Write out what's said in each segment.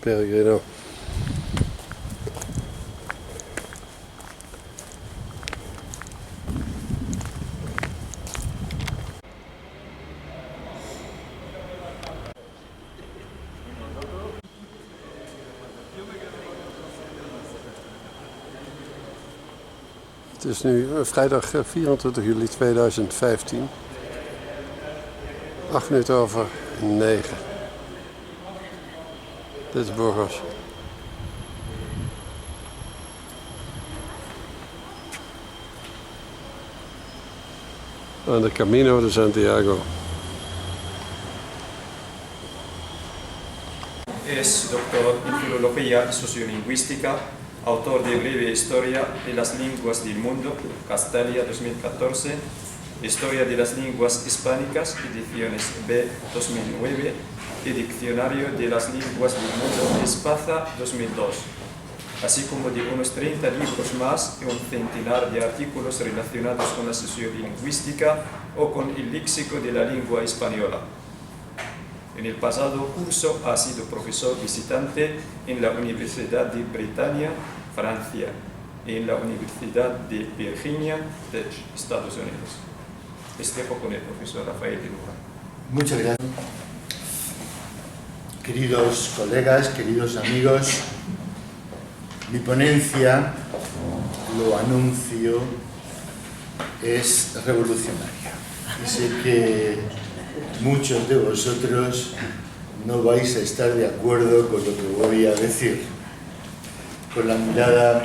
Peregrino. Het is nu vrijdag 24 juli 2015, 8 minuten over 9. Dit is Burgos. Aan de Camino de Santiago. Es doctor en Filología y Sociolingüística, autor de Breve Historia de las Lenguas del Mundo, Castalia 2014, Historia de las Lenguas Hispánicas, ediciones B 2009, y Diccionario de las Lenguas del Mundo, Espaza 2002, así como de unos 30 libros más y un centenar de artículos relacionados con la sociolingüística o con el léxico de la lengua española. En el pasado curso ha sido profesor visitante en la Universidad de Bretaña, Francia, y en la Universidad de Virginia, de Estados Unidos. Les dejo con el profesor Rafael de Luján. Muchas gracias. Queridos colegas, queridos amigos, mi ponencia, lo anuncio, es revolucionaria. Y sé que muchos de vosotros no vais a estar de acuerdo con lo que voy a decir, con la mirada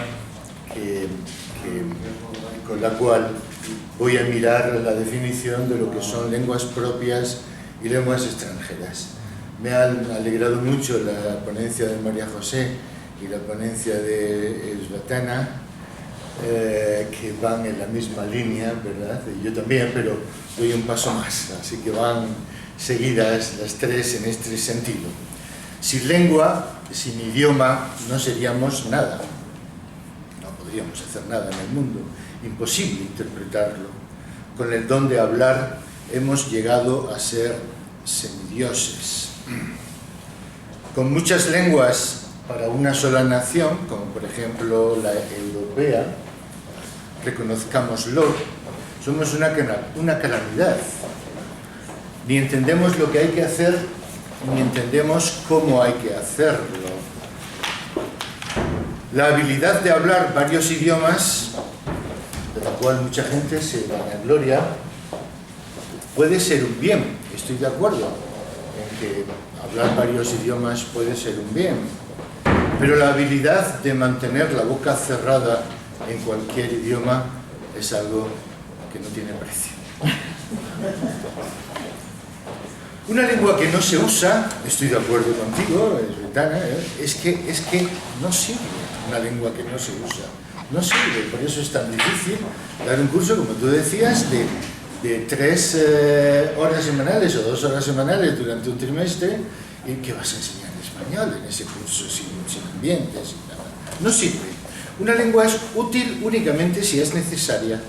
con la cual voy a mirar la definición de lo que son lenguas propias y lenguas extranjeras. Me han alegrado mucho la ponencia de María José y la ponencia de Svetlana, que van en la misma línea, ¿verdad? Yo también, pero doy un paso más, así que van seguidas las tres en este sentido. Sin lengua, sin idioma, no seríamos nada. No podríamos hacer nada en el mundo. Imposible interpretarlo. Con el don de hablar hemos llegado a ser semidioses. Con muchas lenguas para una sola nación, como por ejemplo la europea, reconozcámoslo, somos una calamidad. Ni entendemos lo que hay que hacer, ni entendemos cómo hay que hacerlo. La habilidad de hablar varios idiomas, de la cual mucha gente se vanagloria, puede ser un bien, estoy de acuerdo en que hablar varios idiomas puede ser un bien, pero la habilidad de mantener la boca cerrada en cualquier idioma es algo que no tiene precio. Una lengua que no se usa, estoy de acuerdo contigo, Svetlana, es que no sirve una lengua que no se usa. No sirve, por eso es tan difícil dar un curso, como tú decías, de 3 horas semanales o 2 horas semanales durante un trimestre. ¿Y qué vas a enseñar en español en ese curso sin ambiente, sin nada? No sirve. Una lengua es útil únicamente si es necesaria.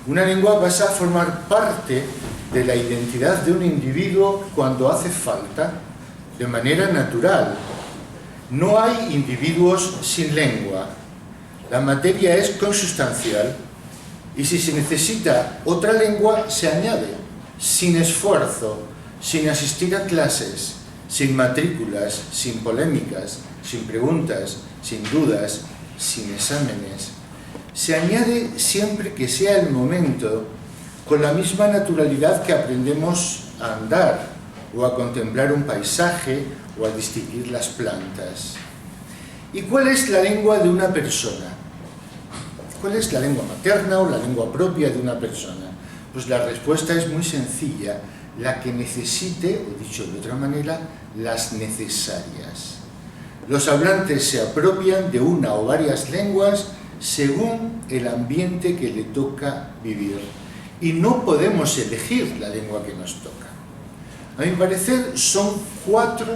Una lengua pasa a formar parte de la identidad de un individuo cuando hace falta, de manera natural. No hay individuos sin lengua. La materia es consustancial y si se necesita otra lengua, se añade, sin esfuerzo, sin asistir a clases, sin matrículas, sin polémicas, sin preguntas, sin dudas, sin exámenes. Se añade siempre que sea el momento, con la misma naturalidad que aprendemos a andar, o a contemplar un paisaje, o a distinguir las plantas. ¿Y cuál es la lengua de una persona? ¿Cuál es la lengua materna o la lengua propia de una persona? Pues la respuesta es muy sencilla, la que necesite, o dicho de otra manera, las necesarias. Los hablantes se apropian de una o varias lenguas según el ambiente que le toca vivir. Y no podemos elegir la lengua que nos toca. A mi parecer, son 4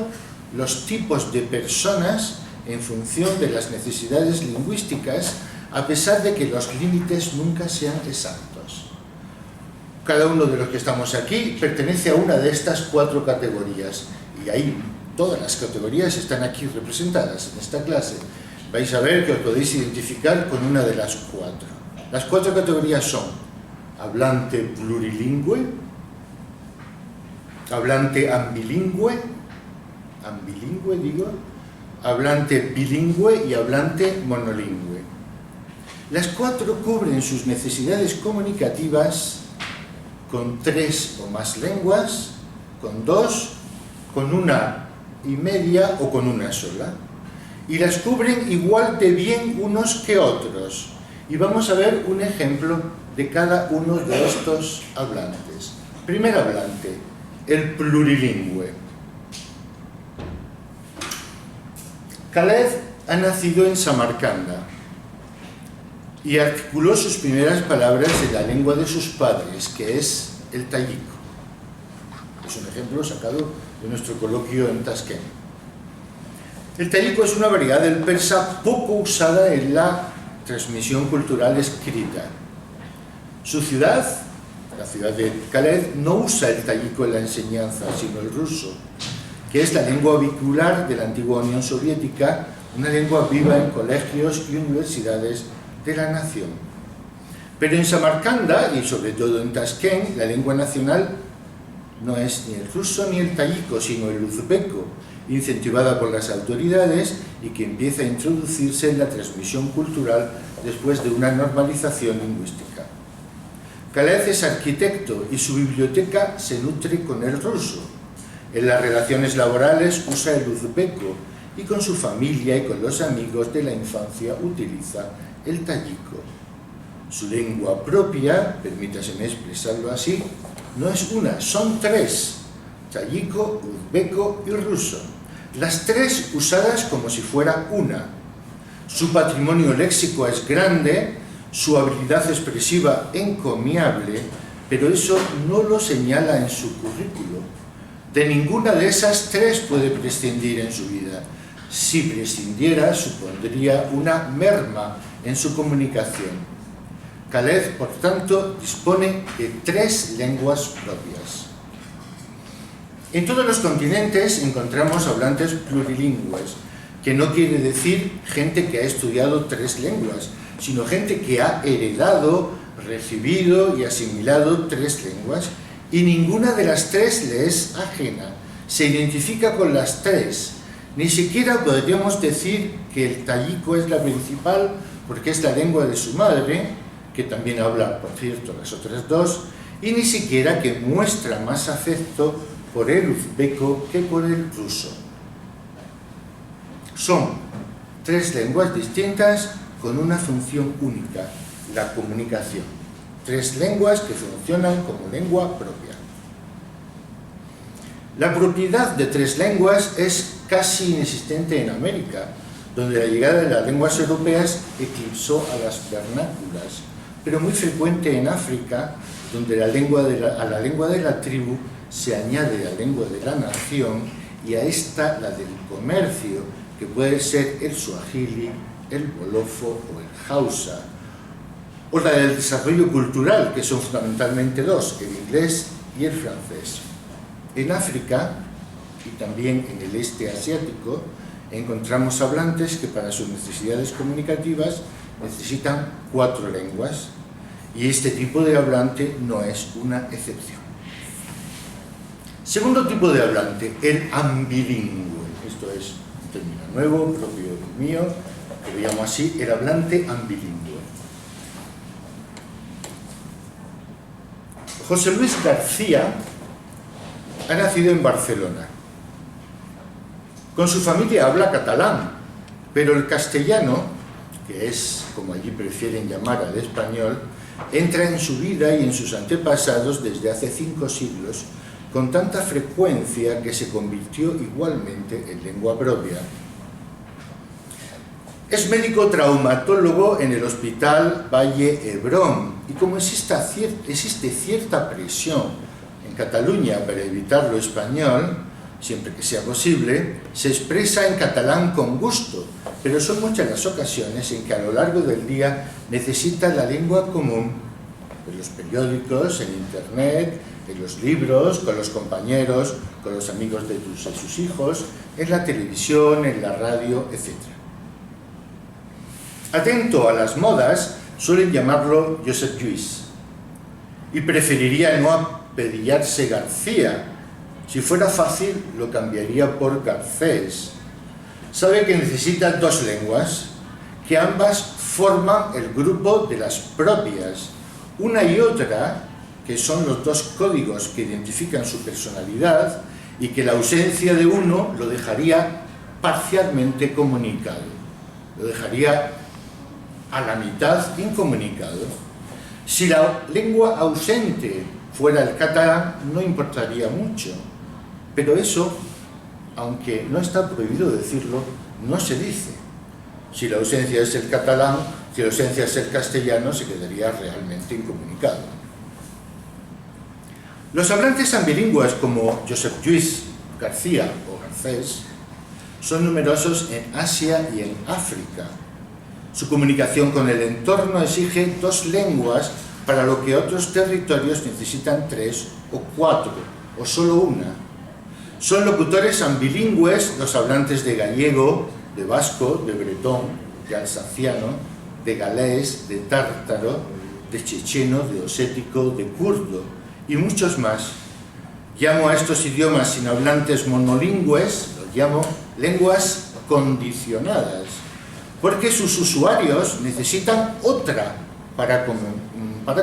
los tipos de personas en función de las necesidades lingüísticas, a pesar de que los límites nunca sean exactos. Cada uno de los que estamos aquí pertenece a una de estas 4 categorías, y hay Todas las categorías están aquí representadas en esta clase. Vais a ver que os podéis identificar con una de las 4. Las 4 categorías son hablante plurilingüe, hablante ambilingüe, hablante bilingüe y hablante monolingüe. Las 4 cubren sus necesidades comunicativas con 3 o más lenguas, con 2, con 1,5 o con una sola. Y las cubren igual de bien unos que otros. Y vamos a ver un ejemplo de cada uno de estos hablantes. Primer hablante, el plurilingüe. Khaled ha nacido en Samarcanda y articuló sus primeras palabras en la lengua de sus padres, que es el tayiko. Es un ejemplo sacado de nuestro coloquio en Tashkent. El tayiko es una variedad del persa poco usada en la transmisión cultural escrita. Su ciudad, la ciudad de Khaled, no usa el tayiko en la enseñanza, sino el ruso, que es la lengua vehicular de la antigua Unión Soviética, una lengua viva en colegios y universidades de la nación. Pero en Samarcanda, y sobre todo en Tashkent, la lengua nacional no es ni el ruso ni el tayiko, sino el uzbeko, incentivada por las autoridades y que empieza a introducirse en la transmisión cultural después de una normalización lingüística. Khaled es arquitecto y su biblioteca se nutre con el ruso. En las relaciones laborales usa el uzbeko y con su familia y con los amigos de la infancia utiliza el tayiko. Su lengua propia, permítaseme expresarlo así, no es una, son 3, tayiko, uzbeko y ruso. Las 3 usadas como si fuera una. Su patrimonio léxico es grande, su habilidad expresiva encomiable, pero eso no lo señala en su currículo. De ninguna de esas 3 puede prescindir en su vida. Si prescindiera, supondría una merma en su comunicación. Khaled, por tanto, dispone de 3 lenguas propias. En todos los continentes encontramos hablantes plurilingües, que no quiere decir gente que ha estudiado 3 lenguas, sino gente que ha heredado, recibido y asimilado 3 lenguas, y ninguna de las 3 le es ajena. Se identifica con las 3. Ni siquiera podríamos decir que el tayiko es la principal porque es la lengua de su madre, que también habla, por cierto, las otras 2, y ni siquiera que muestra más afecto por el uzbeko que por el ruso. Son 3 lenguas distintas con una función única, la comunicación. 3 lenguas que funcionan como lengua propia. La propiedad de 3 lenguas es casi inexistente en América, donde la llegada de las lenguas europeas eclipsó a las vernáculas, pero muy frecuente en África, donde a la lengua de la tribu se añade la lengua de la nación y a esta la del comercio, que puede ser el suajili, el wolofo o el hausa, o la del desarrollo cultural, que son fundamentalmente 2, el inglés y el francés. En África, y también en el este asiático, encontramos hablantes que para sus necesidades comunicativas necesitan 4 lenguas, y este tipo de hablante no es una excepción. Segundo tipo de hablante, el ambilingüe. Esto es un término nuevo, propio mío, que lo llamo así, el hablante ambilingüe. José Luis García ha nacido en Barcelona. Con su familia habla catalán, pero el castellano, que es como allí prefieren llamar al español, entra en su vida y en sus antepasados desde hace 5 siglos, con tanta frecuencia que se convirtió igualmente en lengua propia. Es médico traumatólogo en el Hospital Valle Hebrón, y como existe cierta presión en Cataluña para evitar lo español, siempre que sea posible, se expresa en catalán con gusto, pero son muchas las ocasiones en que a lo largo del día necesita la lengua común de los periódicos, en internet, en los libros, con los compañeros, con los amigos de sus hijos, en la televisión, en la radio, etc. Atento a las modas, suelen llamarlo Josep Lluís, y preferiría no apellidarse García. Si fuera fácil, lo cambiaría por Garcés. Sabe que necesita dos lenguas, que ambas forman el grupo de las propias. Una y otra, que son los dos códigos que identifican su personalidad y que la ausencia de uno lo dejaría parcialmente comunicado, lo dejaría a la mitad incomunicado. Si la lengua ausente fuera el catalán, no importaría mucho, pero eso, aunque no está prohibido decirlo, no se dice. Si la ausencia es el catalán, si la ausencia es el castellano, se quedaría realmente incomunicado. Los hablantes ambilingües como Josep Lluís García o Garcés son numerosos en Asia y en África. Su comunicación con el entorno exige dos lenguas, para lo que otros territorios necesitan 3 o 4, o solo una. Son locutores ambilingües los hablantes de gallego, de vasco, de bretón, de alsaciano, de galés, de tártaro, de checheno, de osético, de kurdo y muchos más. Llamo a estos idiomas sin hablantes monolingües, los llamo lenguas condicionadas, porque sus usuarios necesitan otra para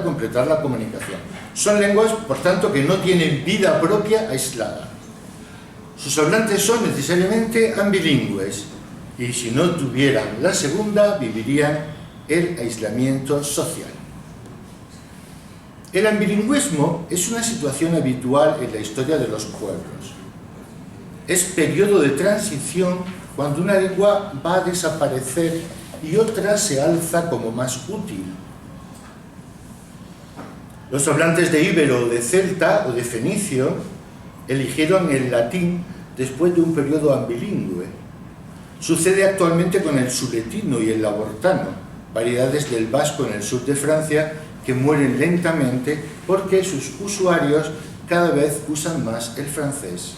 completar la comunicación. Son lenguas, por tanto, que no tienen vida propia aislada. Sus hablantes son necesariamente ambilingües, y si no tuvieran la segunda, vivirían el aislamiento social. El ambilingüismo es una situación habitual en la historia de los pueblos. Es periodo de transición cuando una lengua va a desaparecer y otra se alza como más útil. Los hablantes de íbero, de celta o de fenicio eligieron el latín después de un periodo ambilingüe. Sucede actualmente con el suletino y el labortano, variedades del vasco en el sur de Francia que mueren lentamente porque sus usuarios cada vez usan más el francés.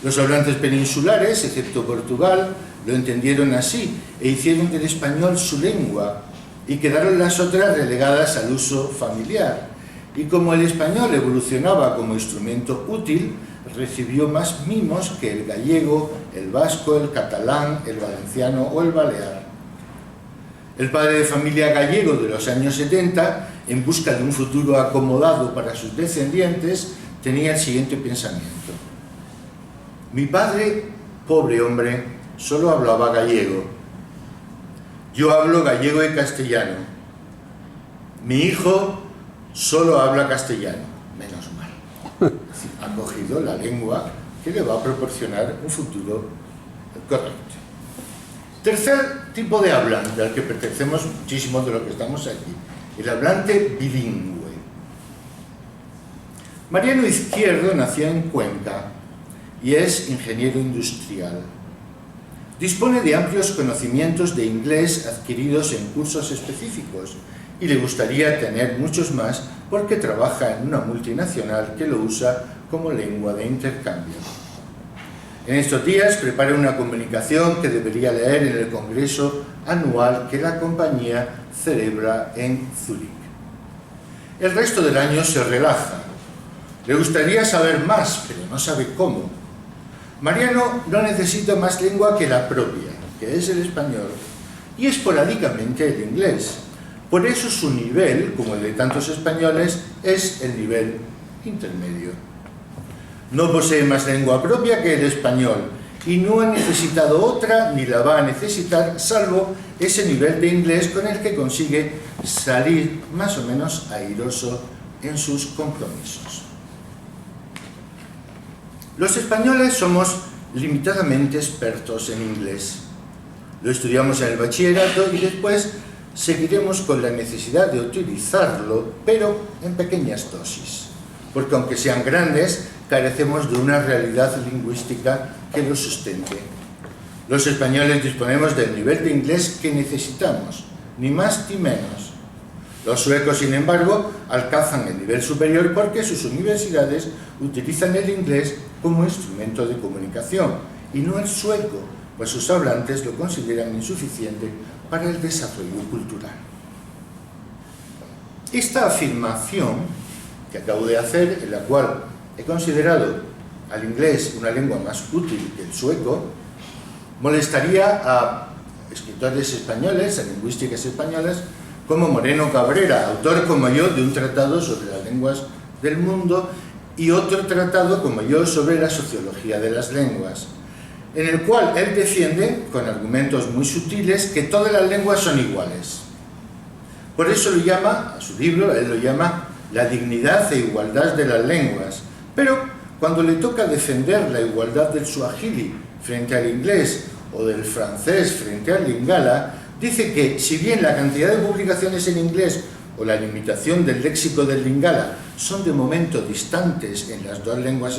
Los hablantes peninsulares, excepto Portugal, lo entendieron así e hicieron del español su lengua, y quedaron las otras relegadas al uso familiar. Y como el español evolucionaba como instrumento útil, recibió más mimos que el gallego, el vasco, el catalán, el valenciano o el balear. El padre de familia gallego de los años 70, en busca de un futuro acomodado para sus descendientes, tenía el siguiente pensamiento: mi padre, pobre hombre, solo hablaba gallego. Yo hablo gallego y castellano. Mi hijo solo habla castellano. Menos mal. Ha cogido la lengua que le va a proporcionar un futuro correcto. Tercer tipo de hablante, al que pertenecemos muchísimos de los que estamos aquí, el hablante bilingüe. Mariano Izquierdo nació en Cuenca y es ingeniero industrial. Dispone de amplios conocimientos de inglés adquiridos en cursos específicos y le gustaría tener muchos más porque trabaja en una multinacional que lo usa como lengua de intercambio. En estos días prepara una comunicación que debería leer en el congreso anual que la compañía celebra en Zúrich. El resto del año se relaja. Le gustaría saber más, pero no sabe cómo. Mariano no necesita más lengua que la propia, que es el español, y esporádicamente el inglés. Por eso su nivel, como el de tantos españoles, es el nivel intermedio. No posee más lengua propia que el español, y no ha necesitado otra ni la va a necesitar, salvo ese nivel de inglés con el que consigue salir más o menos airoso en sus compromisos. Los españoles somos limitadamente expertos en inglés. Lo estudiamos en el bachillerato y después seguiremos con la necesidad de utilizarlo, pero en pequeñas dosis, porque aunque sean grandes, carecemos de una realidad lingüística que lo sustente. Los españoles disponemos del nivel de inglés que necesitamos, ni más ni menos. Los suecos, sin embargo, alcanzan el nivel superior porque sus universidades utilizan el inglés como instrumento de comunicación y no el sueco, pues sus hablantes lo consideran insuficiente para el desarrollo cultural. Esta afirmación que acabo de hacer, en la cual he considerado al inglés una lengua más útil que el sueco, molestaría a escritores españoles, a lingüísticas españolas, como Moreno Cabrera, autor como yo de un tratado sobre las lenguas del mundo y otro tratado como yo sobre la sociología de las lenguas, en el cual él defiende, con argumentos muy sutiles, que todas las lenguas son iguales. Por eso lo llama, a su libro, él lo llama La dignidad e igualdad de las lenguas. Pero cuando le toca defender la igualdad del suajili frente al inglés o del francés frente al lingala, dice que, si bien la cantidad de publicaciones en inglés o la limitación del léxico del lingala son de momento distantes en las dos lenguas,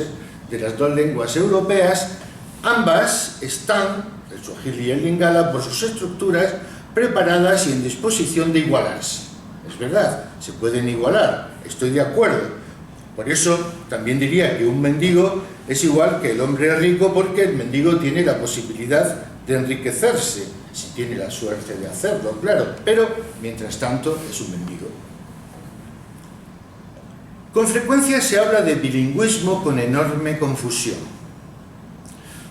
de las dos lenguas europeas, ambas están, el suajili y el lingala, por sus estructuras, preparadas y en disposición de igualarse. Es verdad, se pueden igualar, estoy de acuerdo. Por eso también diría que un mendigo es igual que el hombre rico, porque el mendigo tiene la posibilidad de enriquecerse, si tiene la suerte de hacerlo, claro, pero mientras tanto es un mendigo. Con frecuencia se habla de bilingüismo con enorme confusión.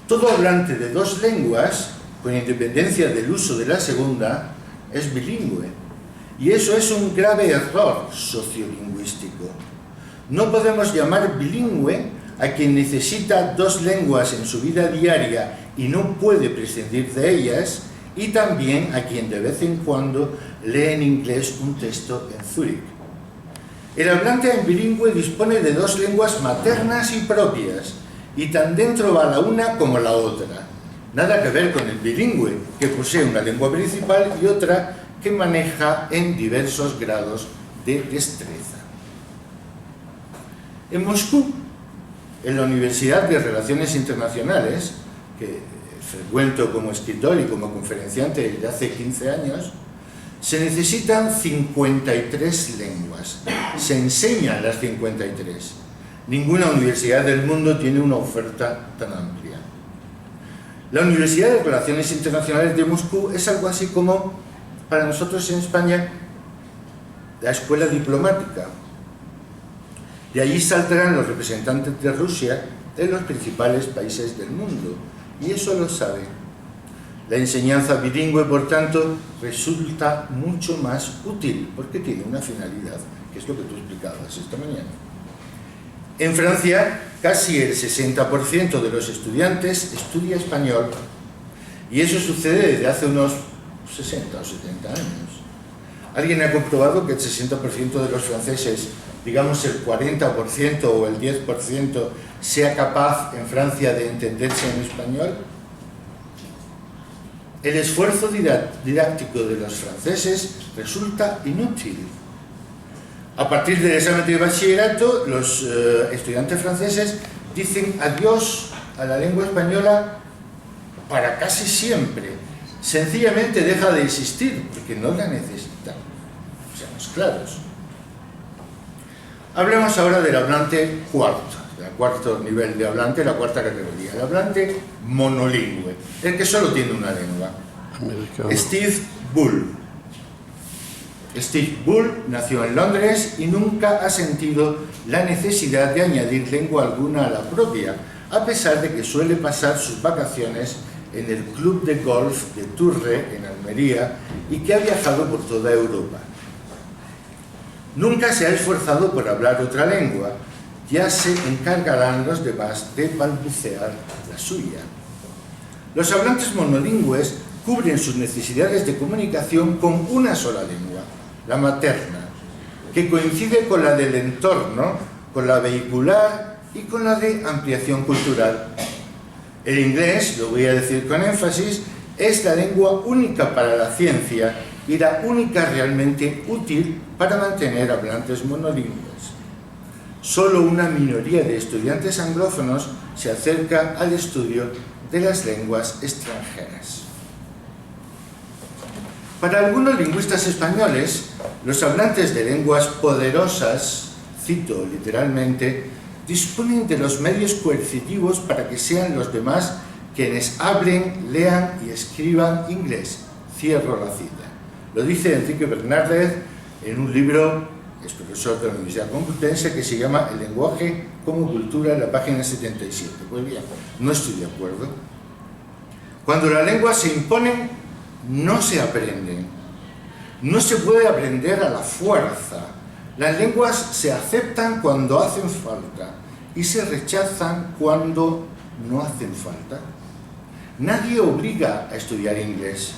Todo hablante de dos lenguas, con independencia del uso de la segunda, es bilingüe. Y eso es un grave error sociolingüístico. No podemos llamar bilingüe a quien necesita dos lenguas en su vida diaria y no puede prescindir de ellas, y también a quien de vez en cuando lee en inglés un texto en Zúrich. El hablante bilingüe dispone de dos lenguas maternas y propias, y tan dentro va la una como la otra. Nada que ver con el bilingüe, que posee una lengua principal y otra que maneja en diversos grados de destreza. En Moscú, en la Universidad de Relaciones Internacionales, que frecuento como escritor y como conferenciante desde hace 15 años, se necesitan 53 lenguas. Se enseñan las 53. Ninguna universidad del mundo tiene una oferta tan amplia. La Universidad de Relaciones Internacionales de Moscú es algo así como, para nosotros en España, la escuela diplomática. De allí saldrán los representantes de Rusia en los principales países del mundo, y eso lo sabe. La enseñanza bilingüe, por tanto, resulta mucho más útil, porque tiene una finalidad, que es lo que tú explicabas esta mañana. En Francia, casi el 60% de los estudiantes estudia español, y eso sucede desde hace unos 60 o 70 años. ¿Alguien ha comprobado que el 60% de los franceses, digamos el 40% o el 10%, sea capaz en Francia de entenderse en español? El esfuerzo didáctico de los franceses resulta inútil. A partir del examen de bachillerato, los estudiantes franceses dicen adiós a la lengua española para casi siempre. Sencillamente deja de existir porque no la necesitan. Seamos claros. Hablemos ahora del hablante cuarto, el cuarto nivel de hablante, la cuarta categoría, el hablante monolingüe, el que solo tiene una lengua. Americano. Steve Bull. Steve Bull nació en Londres y nunca ha sentido la necesidad de añadir lengua alguna a la propia, a pesar de que suele pasar sus vacaciones en el club de golf de Turre, en Almería, y que ha viajado por toda Europa. Nunca se ha esforzado por hablar otra lengua, ya se encargarán los demás de balbucear la suya. Los hablantes monolingües cubren sus necesidades de comunicación con una sola lengua, la materna, que coincide con la del entorno, con la vehicular y con la de ampliación cultural. El inglés, lo voy a decir con énfasis, es la lengua única para la ciencia y la única realmente útil para mantener hablantes monolingües. Solo una minoría de estudiantes anglófonos se acerca al estudio de las lenguas extranjeras. Para algunos lingüistas españoles, Los hablantes de lenguas poderosas, cito literalmente, disponen de los medios coercitivos para que sean los demás quienes hablen, lean y escriban inglés. Cierro la cita. Lo dice Enrique Bernaldez en un libro, es profesor de la Universidad Complutense, que se llama El lenguaje como cultura, en la página 77. Pues bien, no estoy de acuerdo. Cuando las lenguas se imponen, no se aprenden. No se puede aprender a la fuerza. Las lenguas se aceptan cuando hacen falta y se rechazan cuando no hacen falta. Nadie obliga a estudiar inglés.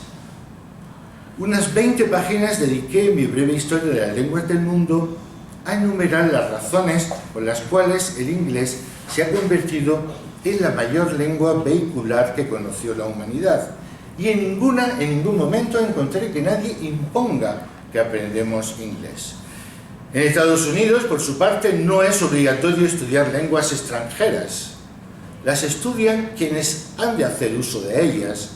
Unas 20 páginas dediqué en mi breve historia de las lenguas del mundo a enumerar las razones por las cuales el inglés se ha convertido en la mayor lengua vehicular que conoció la humanidad. Y en ningún momento encontré que nadie imponga que aprendemos inglés. En Estados Unidos, por su parte, no es obligatorio estudiar lenguas extranjeras. Las estudian quienes han de hacer uso de ellas.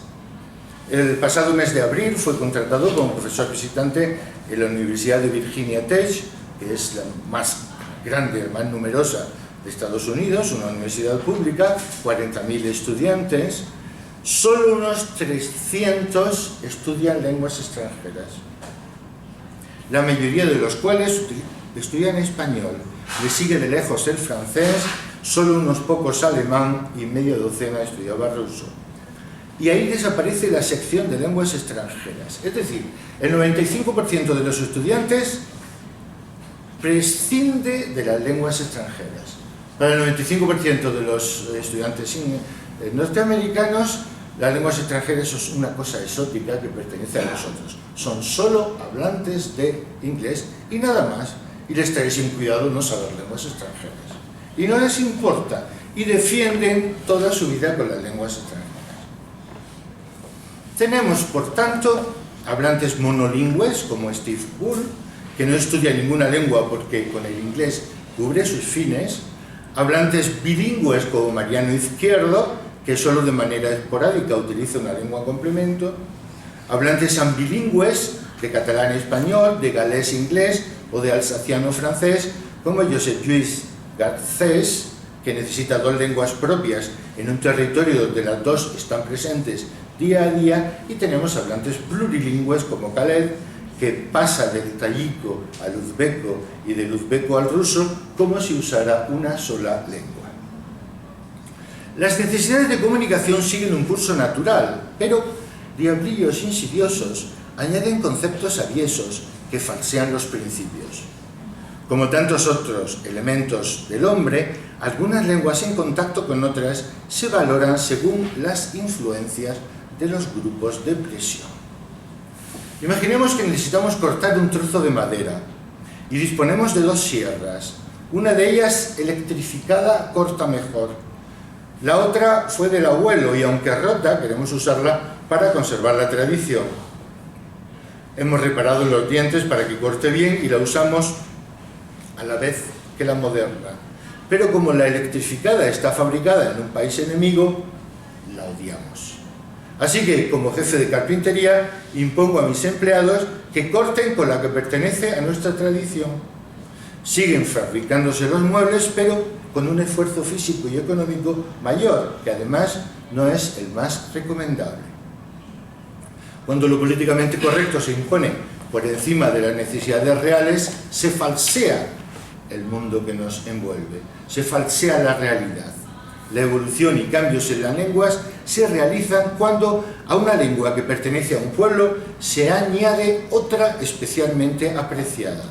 El pasado mes de abril fue contratado como profesor visitante en la Universidad de Virginia Tech, que es la más grande, la más numerosa de Estados Unidos, una universidad pública, 40.000 estudiantes. Solo unos 300 estudian lenguas extranjeras, la mayoría de los cuales estudian español. Le sigue de lejos el francés, solo unos pocos alemán y media docena estudiaba ruso. Y ahí desaparece la sección de lenguas extranjeras. Es decir, el 95% de los estudiantes prescinde de las lenguas extranjeras. Para el 95% de los estudiantes norteamericanos, las lenguas extranjeras son una cosa exótica que pertenece a nosotros. Son solo hablantes de inglés y nada más. Y les trae sin cuidado no saber lenguas extranjeras. Y no les importa. Y defienden toda su vida con las lenguas extranjeras. Tenemos, por tanto, hablantes monolingües como Steve Bull, que no estudia ninguna lengua porque con el inglés cubre sus fines. Hablantes bilingües como Mariano Izquierdo, que solo de manera esporádica utiliza una lengua complemento. Hablantes ambilingües de catalán-español, de galés-inglés o de alsaciano-francés, como Josep Lluís Garcés, que necesita dos lenguas propias en un territorio donde las dos están presentes día a día. Y tenemos hablantes plurilingües como Khaled, que pasa del tayiko al uzbeko y del uzbeko al ruso como si usara una sola lengua. Las necesidades de comunicación siguen un curso natural, pero diablillos insidiosos añaden conceptos aviesos que falsean los principios. Como tantos otros elementos del hombre, algunas lenguas en contacto con otras se valoran según las influencias de los grupos de presión. Imaginemos que necesitamos cortar un trozo de madera y disponemos de dos sierras. Una de ellas, electrificada, corta mejor. La otra fue del abuelo y, aunque rota, queremos usarla para conservar la tradición. Hemos reparado los dientes para que corte bien y la usamos a la vez que la moderna. Pero como la electrificada está fabricada en un país enemigo, la odiamos. Así que, como jefe de carpintería, impongo a mis empleados que corten con la que pertenece a nuestra tradición. Siguen fabricándose los muebles, pero con un esfuerzo físico y económico mayor, que además no es el más recomendable. Cuando lo políticamente correcto se impone por encima de las necesidades reales, se falsea el mundo que nos envuelve, se falsea la realidad. La evolución y cambios en las lenguas se realizan cuando a una lengua que pertenece a un pueblo se añade otra especialmente apreciada.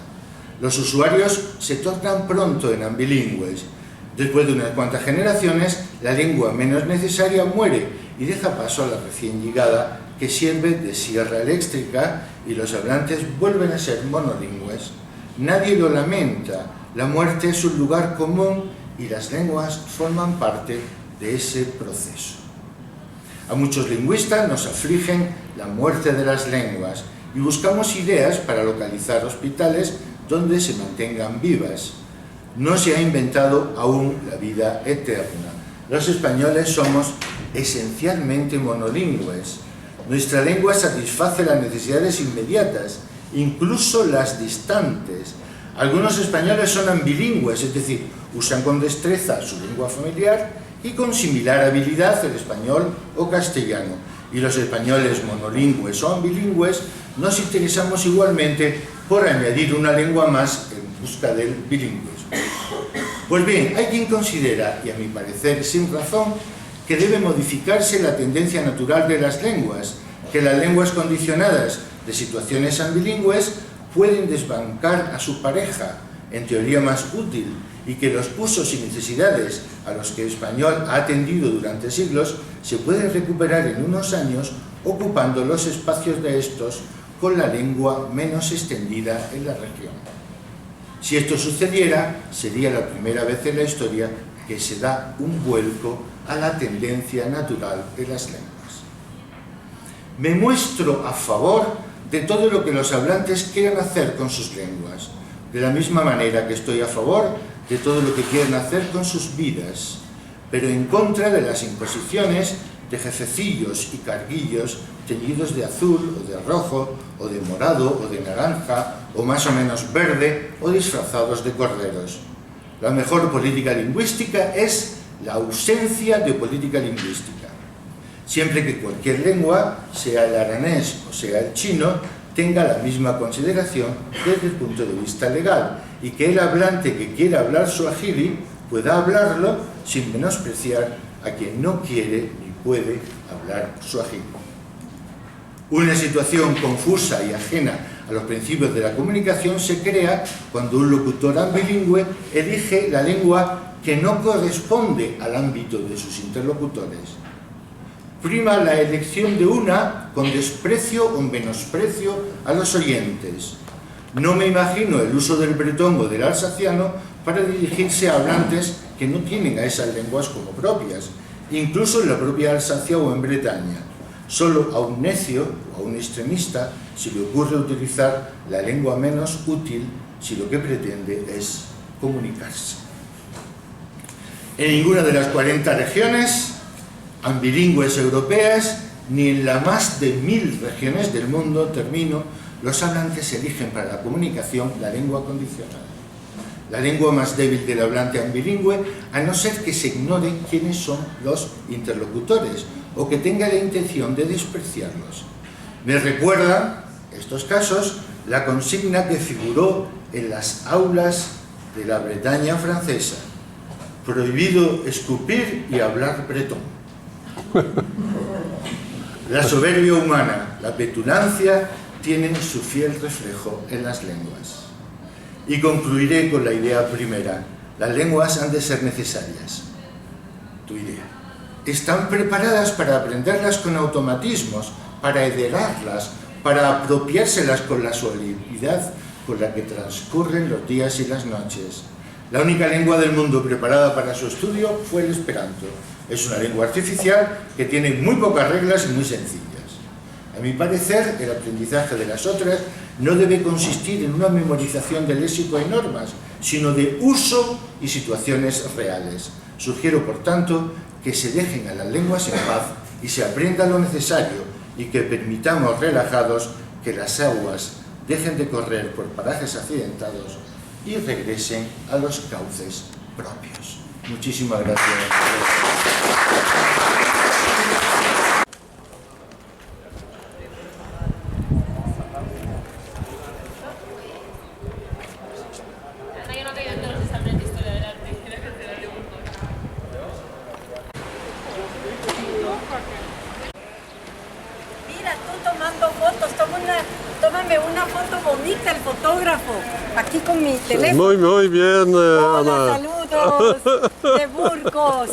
Los usuarios se tornan pronto en ambilingües. Después de unas cuantas generaciones, la lengua menos necesaria muere y deja paso a la recién llegada, que sirve de sierra eléctrica, y los hablantes vuelven a ser monolingües. Nadie lo lamenta, la muerte es un lugar común y las lenguas forman parte de ese proceso. A muchos lingüistas nos afligen la muerte de las lenguas y buscamos ideas para localizar hospitales donde se mantengan vivas. No se ha inventado aún la vida eterna. Los españoles somos esencialmente monolingües. Nuestra lengua satisface las necesidades inmediatas incluso las distantes. Algunos españoles son ambilingües, es decir, usan con destreza su lengua familiar y con similar habilidad el español o castellano. Y los españoles monolingües o ambilingües nos interesamos igualmente por añadir una lengua más en busca del bilingüismo. Pues bien, hay quien considera, y a mi parecer sin razón, que debe modificarse la tendencia natural de las lenguas, que las lenguas condicionadas de situaciones ambilingües pueden desbancar a su pareja, en teoría más útil, y que los usos y necesidades a los que el español ha atendido durante siglos se pueden recuperar en unos años ocupando los espacios de estos con la lengua menos extendida en la región. Si esto sucediera, sería la primera vez en la historia que se da un vuelco a la tendencia natural de las lenguas. Me muestro a favor de todo lo que los hablantes quieran hacer con sus lenguas, de la misma manera que estoy a favor de todo lo que quieren hacer con sus vidas, pero en contra de las imposiciones de jefecillos y carguillos teñidos de azul o de rojo o de morado o de naranja o más o menos verde o disfrazados de corderos. La mejor política lingüística es la ausencia de política lingüística. Siempre que cualquier lengua, sea el aranés o sea el chino, tenga la misma consideración desde el punto de vista legal y que el hablante que quiera hablar suajili pueda hablarlo sin menospreciar a quien no quiere ni puede hablar suajili. Una situación confusa y ajena a los principios de la comunicación se crea cuando un locutor ambilingüe elige la lengua que no corresponde al ámbito de sus interlocutores. Prima la elección de una con desprecio o menosprecio a los oyentes. No me imagino el uso del bretón o del alsaciano para dirigirse a hablantes que no tienen a esas lenguas como propias, incluso en la propia Alsacia o en Bretaña. Solo a un necio o a un extremista se le ocurre utilizar la lengua menos útil si lo que pretende es comunicarse. En ninguna de las 40 regiones ambilingües europeas, ni en la más de 1000 regiones del mundo, los hablantes eligen para la comunicación la lengua condicionada. La lengua más débil del hablante ambilingüe, a no ser que se ignore quiénes son los interlocutores o que tenga la intención de despreciarlos. Me recuerda, estos casos, la consigna que figuró en las aulas de la Bretaña francesa: prohibido escupir y hablar bretón. La soberbia humana, la petulancia, tienen su fiel reflejo en las lenguas. Y concluiré con la idea primera: las lenguas han de ser necesarias. Tu idea. Están preparadas para aprenderlas con automatismos, para heredarlas, para apropiárselas con la suavidad con la que transcurren los días y las noches. La única lengua del mundo preparada para su estudio fue el esperanto. Es una lengua artificial que tiene muy pocas reglas y muy sencillas. A mi parecer, el aprendizaje de las otras no debe consistir en una memorización de léxico y normas, sino de uso y situaciones reales. Sugiero, por tanto, que se dejen a las lenguas en paz y se aprenda lo necesario y que permitamos relajados que las aguas dejen de correr por parajes accidentados y regresen a los cauces propios. Muchísimas gracias. Mira, tú tomando fotos, tómame una foto bonita, el fotógrafo, aquí con mi teléfono. Muy bien, Hola, Ana. saludos de Burgos.